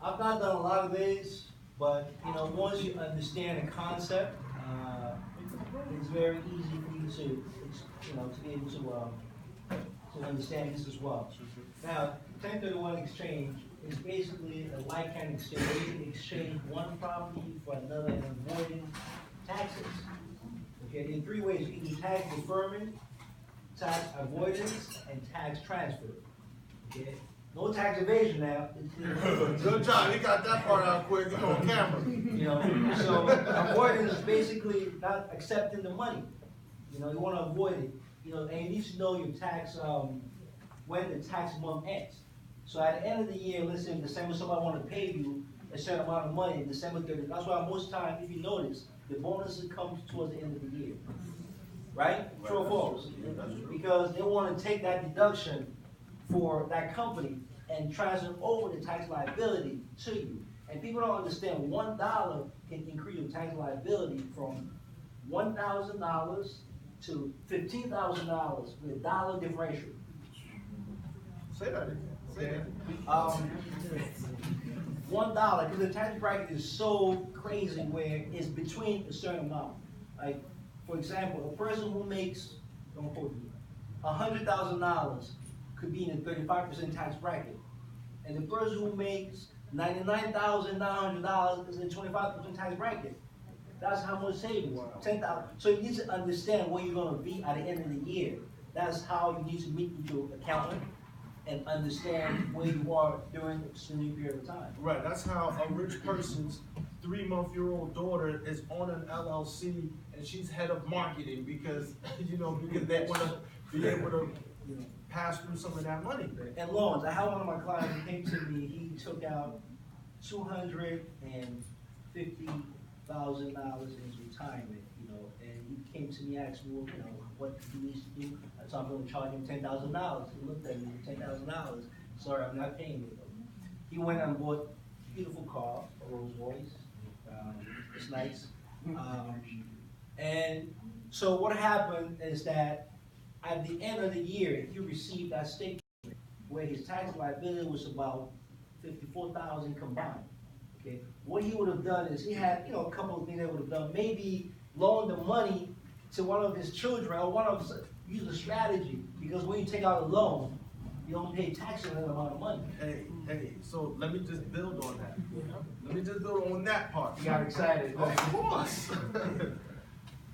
I've not done a lot of these, but once you understand the concept, it's very easy for you to be able to understand this as well. Now, 1031 exchange is basically a like-kind exchange. You exchange one property for another and avoiding taxes. Okay, there are three ways. You can do tax deferment, tax avoidance, and tax transfer. Okay, no tax evasion now. Good job, you got that part out quick, you on camera. So avoidance is basically not accepting the money. You want to avoid it. And you need to know your tax, when the tax month ends. So at the end of the year, let's say in December, somebody want to pay you a certain amount of money, December 30th. That's why most times, if you notice, the bonuses come towards the end of the year. Right? True or false? Because they want to take that deduction for that company and transfer over the tax liability to you. And people don't understand $1 can increase your tax liability from $1,000 to $15,000 with a dollar differential. Say that again. Say that. $1, because the tax bracket is so crazy where it's between a certain amount. Like, for example, a person who makes, don't quote me, $100,000 could be in a 35% tax bracket. And the person who makes $99,900 is in a 25% tax bracket. That's how much savings, $10,000. So you need to understand where you're gonna be at the end of the year. That's how you need to meet with your accountant and understand where you are during a certain period of time. Right, that's how a rich person's 3-month-old daughter is on an LLC and she's head of marketing because, because they wanna be able to, pass through some of that money. And loans, I had one of my clients who came to me, he took out $250,000 in his retirement, and he came to me, asked me, what he needs to do. So I'm gonna charge him $10,000. He looked at me, $10,000. Sorry, I'm not paying it. He went and bought a beautiful car, a Rolls Royce. It's nice. And so what happened is that at the end of the year, he received that statement where his tax liability was about $54,000 combined. Okay, what he would have done is he had, a couple of things they would have done. Maybe loan the money to one of his children, or use a strategy, because when you take out a loan, you don't pay tax on that amount of money. Hey, so let me just build on that. Let me just build on that part. You got excited. Of course.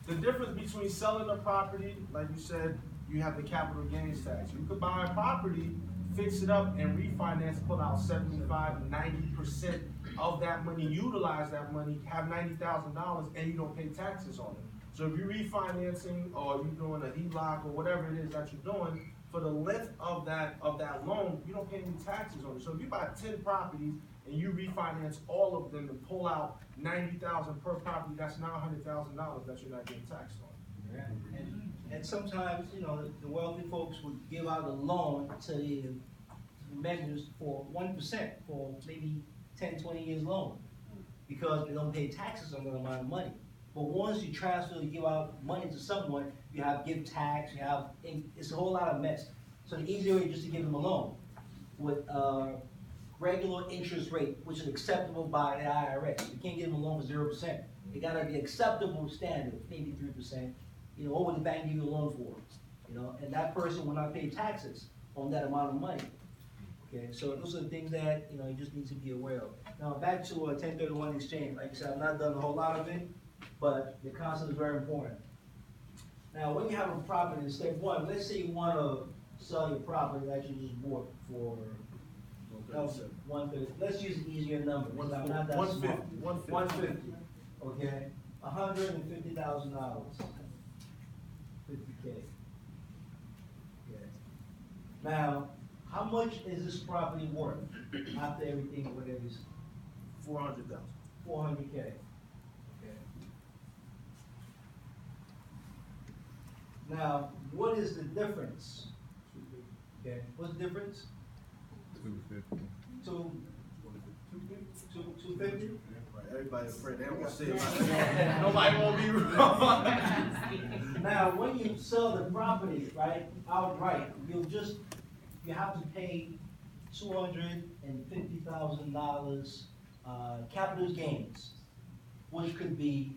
The difference between selling a property, like you said, you have the capital gains tax. You could buy a property, fix it up, and refinance, pull out 75, 90% of that money, utilize that money, have $90,000, and you don't pay taxes on it. So if you're refinancing or you're doing a HELOC or whatever it is that you're doing, for the length of that loan, you don't pay any taxes on it. So if you buy 10 properties and you refinance all of them and pull out $90,000 per property, that's now $100,000 that you're not getting taxed on. Yeah. And sometimes, the wealthy folks would give out a loan to the members for 1% for maybe 10, 20 years loan, because they don't pay taxes on that amount of money. But once you transfer, you give out money to someone, you have give tax, it's a whole lot of mess. So the easier way is just to give them a loan with regular interest rate, which is acceptable by the IRS. You can't give them a loan for 0%. It gotta be acceptable standard, maybe 3%. What would the bank give you a loan for? And that person will not pay taxes on that amount of money. Okay, so those are the things that you just need to be aware of. Now back to 1031 exchange. Like I said, I've not done a whole lot of it, but the concept is very important. Now, when you have a property, in step one, let's say you want to sell your property that you just bought for 150. Let's use an easier number. I'm not that smart. 150. Okay, $150,000. 50K. Okay. Now, how much is this property worth after everything, whatever it is? 400,000. 400K. Okay. Now, what is the difference? Okay, what's the difference? 250. 250? Everybody's afraid. They don't want to say it. Nobody won't be wrong. Now, when you sell the property, right, outright, you have to pay $250,000 $100,000, capital gains, which could be,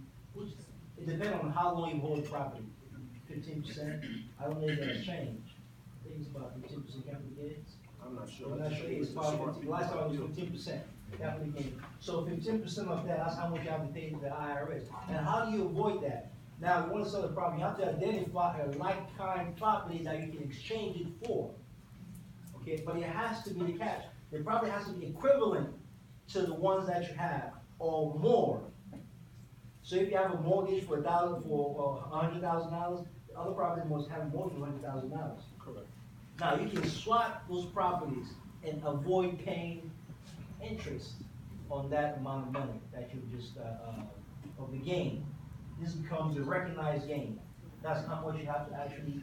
it depends on how long you hold the property. 15%, I don't know if that's changed. I think it's about 15% capital gains. I'm not sure. I'm not sure, it's about 15, last time it was 15% capital gain. So 15% of that, that's how much you have to pay to the IRS. And how do you avoid that? Now, you wanna sell the property, you have to identify a like-kind property that you can exchange it for. Okay, but it has to be the cash. The property has to be equivalent to the ones that you have, or more. So if you have a mortgage for $100,000, the other property must have more than $100,000. Correct. Now, you can swap those properties and avoid paying interest on that amount of money that you just, of the gain. This becomes a recognized gain. That's how much you have to actually,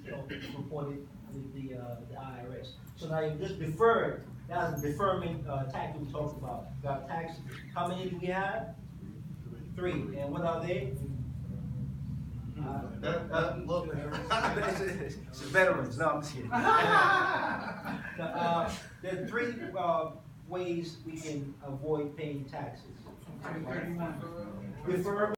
report it with the IRS. So now you just deferred, that's the deferment, tax we talked about. Got tax, how many do we have? 3, and what are they? Look, It's veterans, no, I'm just kidding. There are 3, ways we can avoid paying taxes. Deferment.